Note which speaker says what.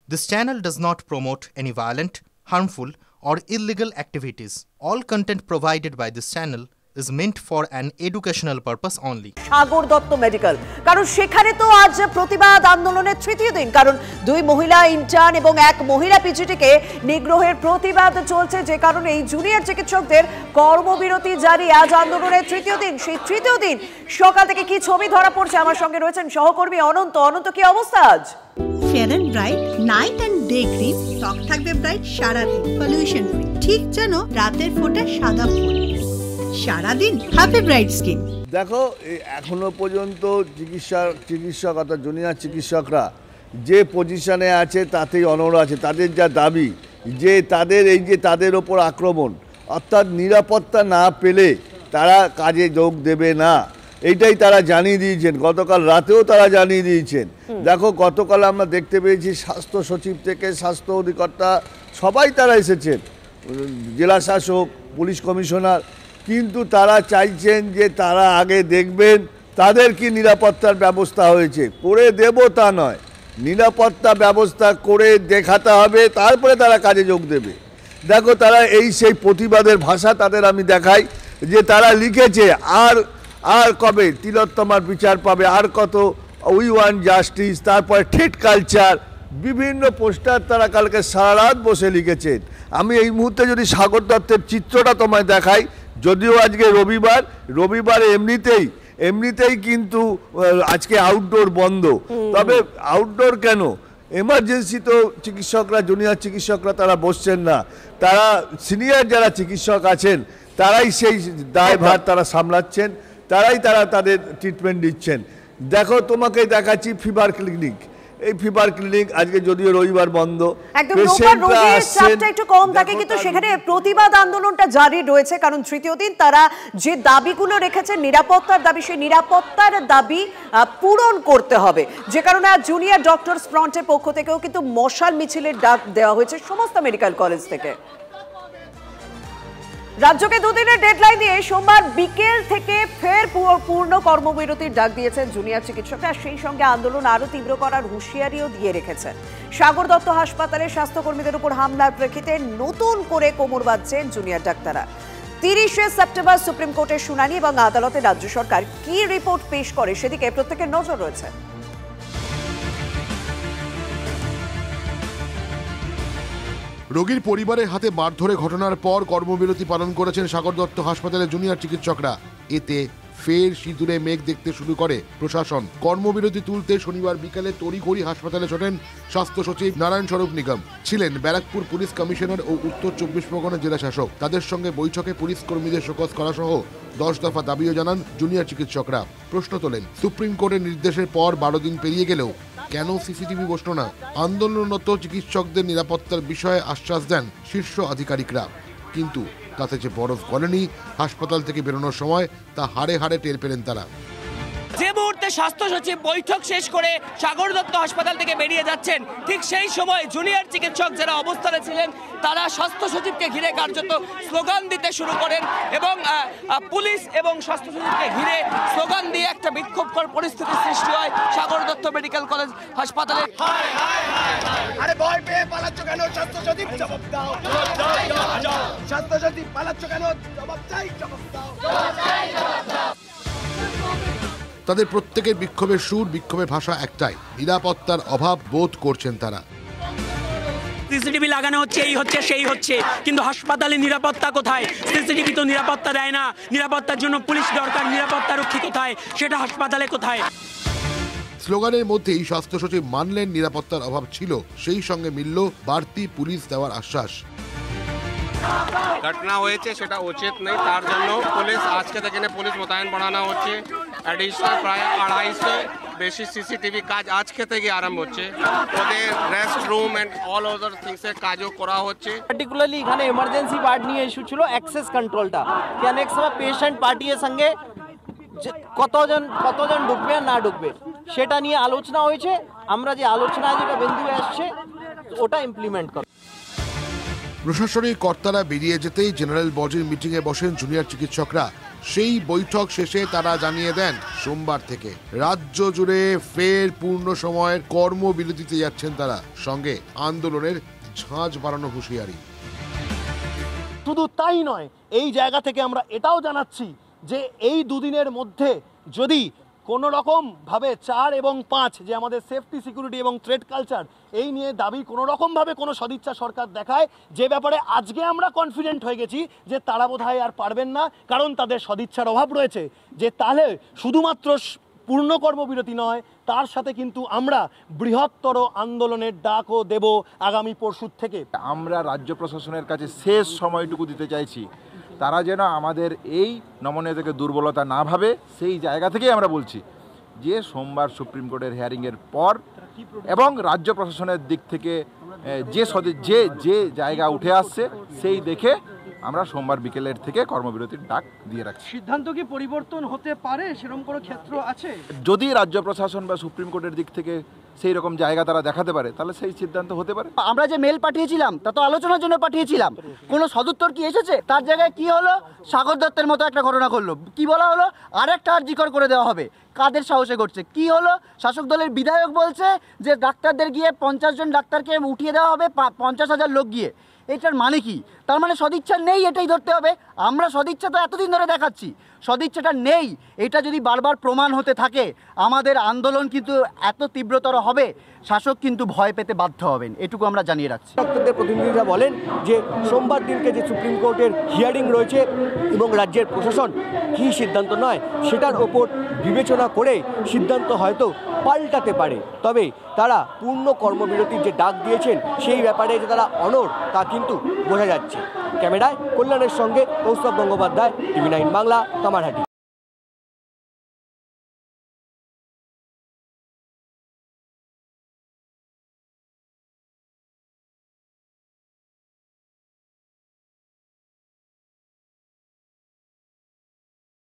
Speaker 1: This channel does not promote any violent, harmful, or illegal activities. All content provided by this channel is meant for an educational purpose only.
Speaker 2: Sagar Dutta medical, কারণ সেখানে তো আজ প্রতিবাদ আন্দোলনের তৃতীয় দিন, কারণ দুই মহিলা ইন্টার্ন এবং এক মহিলা পিজিটিকে নিগ্রহের প্রতিবাদ চলছে, যে কারণে এই জুনিয়র চিকিৎসকদের কর্মবিরতি জারি। আজ আন্দোলনের তৃতীয় দিন, সেই তৃতীয় দিন সকাল থেকে কি ছবি ধরা পড়ছে, আমার সঙ্গে রয়েছেন সহকর্মী অনন্ত। অনন্ত, কি অবস্থা আজ?
Speaker 3: Fair and bright night and day cream, ত্বক থাকবে ব্রাইট সারাদিন, পলিউশন ফ্রি, ঠিক যেন রাতের ফোঁটা সাদা ফুল। সারাদিন হ্যাপি ব্রাইট স্কিন।
Speaker 4: দেখো, এখনো পর্যন্ত চিকিৎসক অর্থাৎ জুনিয়র চিকিৎসকরা যে পজিশনে আছে তাতেই অনড় আছে। তাদের যা দাবি যে তাদের ওপর আক্রমণ, অর্থাৎ নিরাপত্তা না পেলে তারা কাজে যোগ দেবে না, এইটাই তারা জানিয়ে দিয়েছেন। গতকাল রাতেও তারা জানিয়ে দিয়েছেন। দেখো, গতকাল আমরা দেখতে পেয়েছি স্বাস্থ্য সচিব থেকে স্বাস্থ্য অধিকর্তা সবাই তারা এসেছেন, জেলা শাসক, পুলিশ কমিশনার, কিন্তু তারা চাইছেন যে তারা আগে দেখবেন তাদের কি নিরাপত্তার ব্যবস্থা হয়েছে। করে দেব তা নয়, নিরাপত্তা ব্যবস্থা করে দেখাতে হবে, তারপরে তারা কাজে যোগ দেবে। দেখো, তারা সেই প্রতিবাদের ভাষা তাদের আমি দেখাই যে তারা লিখেছে আর কবে তিলোত্তমার বিচার পাবে, আর কত উই ওয়ান্ট জাস্টিস, তারপরে ট্রিট কালচার, বিভিন্ন পোস্টার তারা কালকে সারা রাত বসে লিখেছেন। আমি এই মুহূর্তে যদি সাগর দত্তের চিত্রটা তোমায় দেখাই, যদিও আজকে রবিবার এমনিতেই কিন্তু আজকে আউটডোর বন্ধ, তবে আউটডোর কেন, এমার্জেন্সি তো চিকিৎসকরা, জুনিয়র চিকিৎসকরা তারা বসছেন না, তারা সিনিয়র যারা চিকিৎসক আছেন তারাই সেই দায়ভার তারা সামলাচ্ছেন, তারা তাদের ট্রিটমেন্ট দিচ্ছেন। দেখো, তোমাকে দেখাচ্ছি ফিভার ক্লিনিক। এই ফিভার ক্লিনিক আজকে যদিও রবিবার বন্ধ,
Speaker 2: একটু কম থাকে, কিন্তু সেখানে প্রতিবাদ আন্দোলনটা জারি রয়েছে, কারণ তৃতীয় দিন তারা যে দাবিগুলো রেখেছেন, নিরাপত্তার দাবি, সেই নিরাপত্তার দাবি পূরণ করতে হবে, যে কারণে আজ জুনিয়র ডক্টরস ফ্রন্টের পক্ষ থেকেও কিন্তু মশাল মিছিলের ডাক দেওয়া হয়েছে সমস্ত মেডিকেল কলেজ থেকে। রাজ্যকে দুদিনের ডেডলাইন দিয়ে সোমবার বিকেল থেকে ফের পূর্ণ কর্মবিরতির ডাক দিয়েছেন জুনিয়র চিকিৎসকরা। সেই সঙ্গে আন্দোলন আরো তীব্র করার হুঁশিয়ারিও দিয়ে রেখেছেন। সাগর দত্ত হাসপাতালে স্বাস্থ্যকর্মীদের উপর হামলার প্রেক্ষিতে নতুন করে কোমর বাঁধছেন জুনিয়র ডাক্তাররা। 30শে সেপ্টেম্বর সুপ্রিম কোর্টের শুনানি এবং আদালতে রাজ্য সরকার কি রিপোর্ট পেশ করে সেদিকে প্রত্যেকের নজর রয়েছে।
Speaker 5: রোগীর পরিবারের হাতে মারধরে ঘটনার পর কর্মবিরতি পালন করেছেন সাগর দত্ত হাসপাতালের জুনিয়র চিকিৎসকরা। এতে ফের সিঁদুরে মেঘ দেখতে শুরু করে প্রশাসন। কর্মবিরতি তুলতে শনিবার বিকালে তড়িঘড়ি হাসপাতালে ছোটেন স্বাস্থ্য সচিব নারায়ণ স্বরূপ নিগম। ছিলেন ব্যারাকপুর পুলিশ কমিশনার ও উত্তর 24 পরগনা জেলা শাসক। তাদের সঙ্গে বৈঠকে পুলিশ কর্মীদের শোকজ করা সহ 10 দফা দাবিও জানান জুনিয়র চিকিৎসকরা। প্রশ্ন তোলেন, সুপ্রিম কোর্টের নির্দেশের পর 12 দিন পেরিয়ে গেলেও কেন সিসিটিভি বসল না? আন্দোলনরত চিকিৎসকদের নিরাপত্তার বিষয়ে আশ্বাস দেন শীর্ষ আধিকারিকরা, কিন্তু তাতে যে বরফ গলেনি হাসপাতাল থেকে বেরোনোর সময় তা হাড়ে হাড়ে টের পেলেন তারা।
Speaker 6: যে মুহূর্তে স্বাস্থ্য সচিব বৈঠক শেষ করে সাগর দত্ত হাসপাতাল থেকে বেরিয়ে যাচ্ছেন, ঠিক সেই সময় জুনিয়র চিকিৎসক যারা অবস্থানে ছিলেন তারা স্বাস্থ্য সচিবকে ঘিরে কার্যত স্লোগান দিতে শুরু করেন এবং পুলিশ এবং স্বাস্থ্য সচিবকে ঘিরে স্লোগান দিয়ে একটা বিক্ষোভকর পরিস্থিতির সৃষ্টি হয় সাগর দত্ত মেডিকেল কলেজ হাসপাতালে।
Speaker 7: আরে ভয় পেয়ে পালাচ্ছ কেন? স্বাস্থ্য সচিব জবাব দাও, স্বাস্থ্য সচিব পালাচ্ছ কেন? জবাব চাই, জবাব দাও।
Speaker 5: তাদের প্রত্যেকের বিক্ষোভের সুর, বিক্ষোভের ভাষা একটাই, নিরাপত্তার অভাব বোধ করছেন তারা।
Speaker 6: সিসিটিভি লাগানো হচ্ছে, এই হচ্ছে সেই হচ্ছে, কিন্তু হাসপাতালে নিরাপত্তা কোথায়? সিসিটিভি তো নিরাপত্তা দেয় না। নিরাপত্তার জন্য পুলিশ দরকার, নিরাপত্তা রক্ষী কোথায়? সেটা হাসপাতালে কোথায়?
Speaker 5: স্লোগানের মধ্যেই স্বাস্থ্য সচিব মানলেন নিরাপত্তার অভাব ছিল, সেই সঙ্গে মিলল বাড়তি পুলিশ দেওয়ার আশ্বাস।
Speaker 8: ঘটনা হয়েছে সেটা উচিত নেই, তার জন্য পুলিশ আজকে থেকে পুলিশ মোতায়েন বাড়ানো হচ্ছে। অ্যাডিশনাল প্রায় 250 বেশি সিসিটিভি কাজ আজকে থেকে আরম্ভ হচ্ছে। ওদের rest room and all other থিংসের কাজও করা হচ্ছে।
Speaker 9: পার্টিকুলারলি এখানে এমার্জেন্সি পার্ট নিয়ে ইস্যু ছিল অ্যাক্সেস কন্ট্রোলটা, কি অনেক সময় পেশেন্ট পার্টির সঙ্গে কতজন ঢুকবে আর না ঢুকবে সেটা নিয়ে আলোচনা হয়েছে। আমরা যে আলোচনা যেটা বিন্দু আসছে ওটা ইমপ্লিমেন্ট করব।
Speaker 5: প্রশাসনিক কর্তারা বেরিয়ে যেতেই জেনারেল বডির মিটিংয়ে বসেন জুনিয়র চিকিৎসকরা। সেই বৈঠক শেষে তারা জানিয়ে দেন সোমবার থেকে রাজ্য জুড়ে ফের পূর্ণ সময়ের কর্মবিরতিতে যাচ্ছেন তারা, সঙ্গে আন্দোলনের ঝাঁঝ বাড়ানো হুঁশিয়ারি।
Speaker 9: শুধু তাই নয়, এই জায়গা থেকে আমরা এটাও জানাচ্ছি যে এই দুদিনের মধ্যে যদি কোনো রকমভাবে 4 এবং 5 যে আমাদের সেফটি, সিকিউরিটি এবং থ্রেট কালচার এই নিয়ে দাবি কোনো রকমভাবে কোনো সদিচ্ছা সরকার দেখায়, যে ব্যাপারে আজকে আমরা কনফিডেন্ট হয়ে গেছি যে তারা বোধহয় আর পারবেন না, কারণ তাদের সদিচ্ছার অভাব রয়েছে, যে তাহলে শুধুমাত্র পূর্ণ কর্মবিরতি নয়, তার সাথে কিন্তু আমরা বৃহত্তর আন্দোলনের ডাকও দেব আগামী পরশু থেকে।
Speaker 10: আমরা রাজ্য প্রশাসনের কাছে শেষ সময়টুকু দিতে চাইছি, তারা যেন আমাদের এই নমনীয়তাকে দুর্বলতা না ভাবে। সেই জায়গা থেকেই আমরা বলছি যে সোমবার সুপ্রিম কোর্টের হিয়ারিংয়ের পর এবং রাজ্য প্রশাসনের দিক থেকে যে জায়গা উঠে আসছে সেই দেখে আমরা সোমবার বিকেলের থেকে কর্মবিরতির ডাক দিয়ে রাখছি।
Speaker 9: সিদ্ধান্ত কি পরিবর্তন হতে পারে, সেরকম কোনো ক্ষেত্র আছে?
Speaker 10: যদি রাজ্য প্রশাসন বা সুপ্রিম কোর্টের দিক থেকে সেই রকম জায়গা তারা দেখাতে পারে, তাহলে সেই সিদ্ধান্ত হতে পারে।
Speaker 11: আমরা যে মেল পাঠিয়েছিলাম তা তো আলোচনার জন্য পাঠিয়েছিলাম, কোনো সদুত্তর কি এসেছে? তার জায়গায় কি হলো, সাগর দত্তের মতো একটা ঘটনা করলো, কি বলা হলো আরেকটা আরজিকর করে দেওয়া হবে। কাদের সাহসে করছে? কি হলো, শাসক দলের বিধায়ক বলছে যে ডাক্তারদের গিয়ে 50 জন ডাক্তারকে উঠিয়ে দেওয়া হবে, 50,000 লোক গিয়ে। এটার মানে কি? তার মানে সদিচ্ছা নেই, এটাই ধরতে হবে। আমরা সদিচ্ছা তো এতদিন ধরে দেখাচ্ছি, সদিচ্ছাটা নেই। এটা যদি বারবার প্রমাণ হতে থাকে, আমাদের আন্দোলন কিন্তু এত তীব্রতর হবে, শাসক কিন্তু ভয় পেতে বাধ্য হবেন, এটুকু আমরা জানিয়ে রাখছি।
Speaker 12: ডাক্তারদের প্রতিনিধিরা বলেন যে সোমবার দিনকে যে সুপ্রিম কোর্টের হিয়ারিং রয়েছে এবং রাজ্যের প্রশাসন কী সিদ্ধান্ত নয় সেটার ওপর বিবেচনা করে সিদ্ধান্ত হয়তো পাল্টাতে পারে। তবে তারা পূর্ণ কর্মবিরতির যে ডাক দিয়েছেন সেই ব্যাপারে যে তারা অনড় তা কিন্তু বোঝা যাচ্ছে। ক্যামেরায় কল্যাণের সঙ্গে কৌস্তব গঙ্গোপাধ্যায়, TV9 বাংলা, কামারহাটি।